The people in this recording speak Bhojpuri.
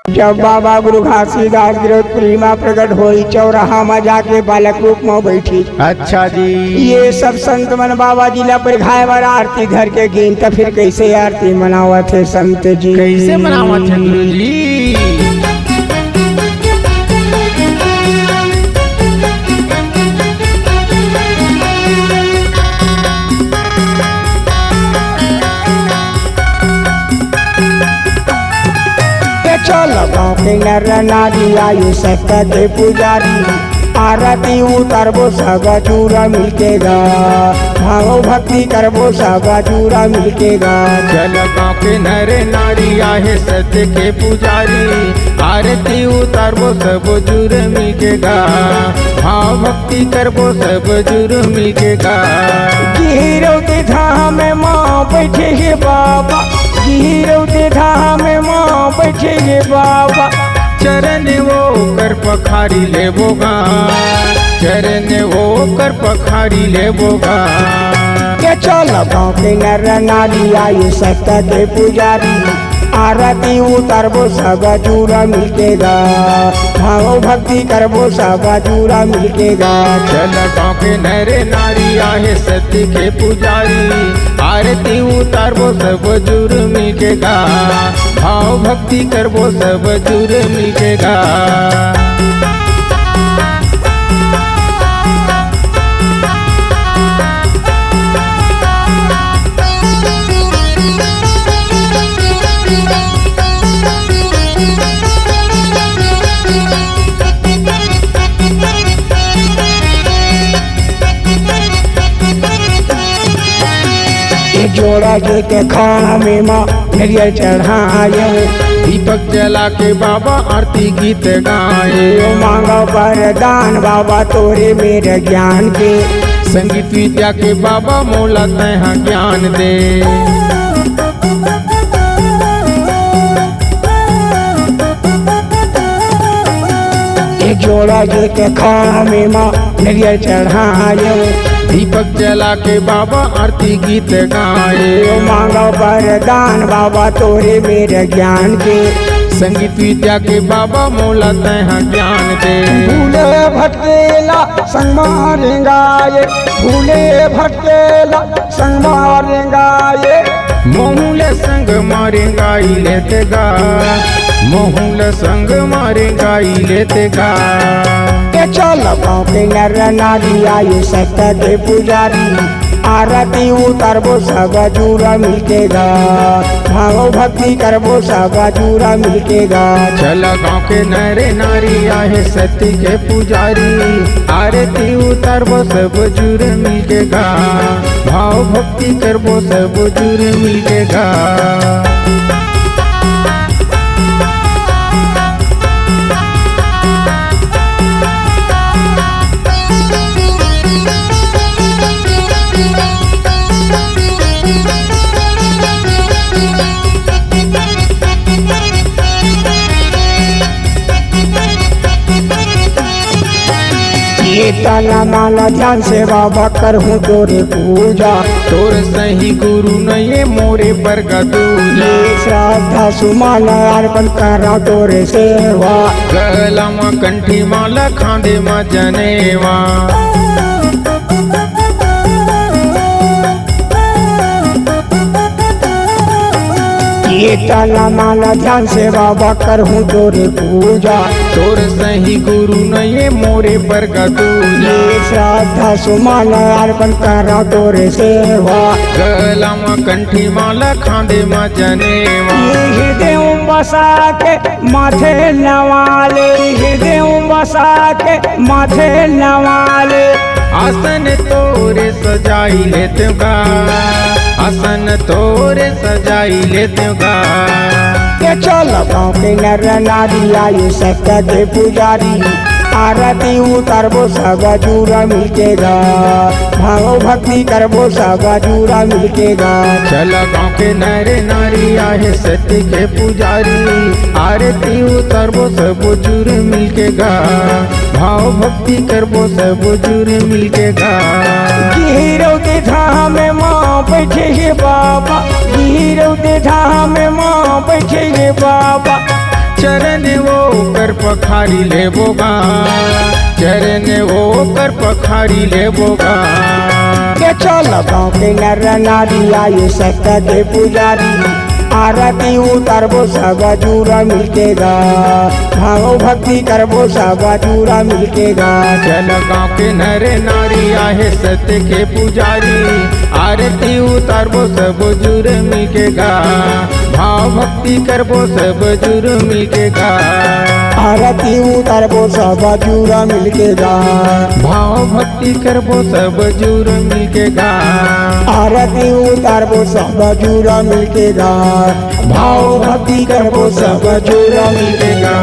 जब बाबा गुरु घासीदास गिरौदपुरी माँ प्रकट हुई चौराहा में जाके बालक रूप में बैठी। अच्छा जी। ये सब संत मन बाबा जिला पर घाय बार आरती धर के गिन तो फिर कैसे आरती मनावत है संत जी? कैसे मनावत है गुरु जी? चल गाँव के नर नारी आयु सत्ता के पुजारी आरती उतारबो सब चूरा मिलके गा भाव भक्ति करबो सब चूरा मिलके गा। चल गाँव के नर नारी आहे सत्य के पुजारी आरती उतारबो सब जुर मिलके गा भाव भक्ति करबो सब जुर मिलके गा। गिरौती धाम में माँ बैठे हे बाबा गिरौती धाम में माँ बैठे हे बाबा चरण वो कर पखारी ले बोगा चरण वो कर पखारी ले बोगा। के चल गाँव के नर नारी आयु सत्ता के पुजारी आरती उतारबो सब चूरा मिलके गा भाव भक्ति करबो सब चूरा मिलके गा। चल गाँव के नर नारी आहे सत्य के पुजारी आरती उतारबो सब जुर मिलके गा भाव भक्ति करबो सब जुर मिलके गा। जोड़ा के खाना में माँ नरियल चढ़ाए दीपक जला के बाबा आरती गीत गाए मांगा वरदान बाबा तोरे मेरे ज्ञान के संगीत विद्या के बाबा मोला तैहा ज्ञान दे। जोड़ा के खाना में माँ नरियल चढ़ाए दीपक जला के बाबा आरती गीत गाए मांगा वरदान बाबा तोरे मेरे ज्ञान के संगीत विद्या के बाबा मोला तैहा ज्ञान दे। भूले भटकेला संग मारेंगाए भूले भटकेला संग मारेंगाए मोहुल संग मारेंगाई लेते गा मोहुल संग मारेंगाई लेते गा। चल गाँव के नर नारी आयु सत्ता के पुजारी आरती उतारबो सब चूरा मिलके गा भाव भक्ति करबो सब चूरा मिलके गा। चल गाँव के नर नारी आहे सत्य के पुजारी आरती उतारबो सब जुर मिलके गा भाव भक्ति करबो सब जुर मिलके गा। ये ताला माला ध्यान से बाबा करहूँ तोरे पूजा तोर सही गुरु न ये मोरे पर गदूजा ये श्रद्धा सुमान अर्पण करा तोरे सेवा गला में कंठी माला खांदे में जनेवा ये ताला माला ध्यान से बाबा करहूँ तोरे पूजा तोर सही गुरु न ये मोरे पर गदूजा ये श्रद्धा सुमान अर्पण करा तोरे सेवा गला में कंठी माला खांदे में जनेवा ये हृदय बसा के माथे नवाले हृदय बसा के माथे नवाले आसन तोरे सजाई लेते गा आसन तोरे सजाई लेते गा। के चल गाँव के नर नारी आयु सत्ता के पुजारी आरती उतारबो सब चूरा मिलके गा भाव भक्ति करबो सब चूरा मिलके गा। चल गाँव के नर नारी आहे सत्य के पुजारी आरती उतारबो सब जुर मिलके गा भाव भक्ति करबो सब जुर मिलके गा। गिरौती धाम में माँ बैठे हे बाबा गिरौती धाम में माँ बैठे हे बाबा चरण वो कर पखारी लेबोगा, चरण वो कर पखारी लेबोगा। के चल गाँव के नर नारी आए सत्य के पुजारी, आरती उतारबो सब जूरा मिलके गा, भाव भक्ति करबो सब जूरा मिलके गा। चल गाँव के नर नारी आहे सत्य के पुजारी, आरती उतारबो सब जुर मिलके गा, भाव भक्ति करबो सब जुर मिलके गा। आरती उतारबो सब जूरा मिलके गा, भाव भक्ति करबो सब जुर मिलके गा। आरती उतारबो सब जूरा मिलके गा, भाव भक्ति करबो सब जूरा मिलके गा।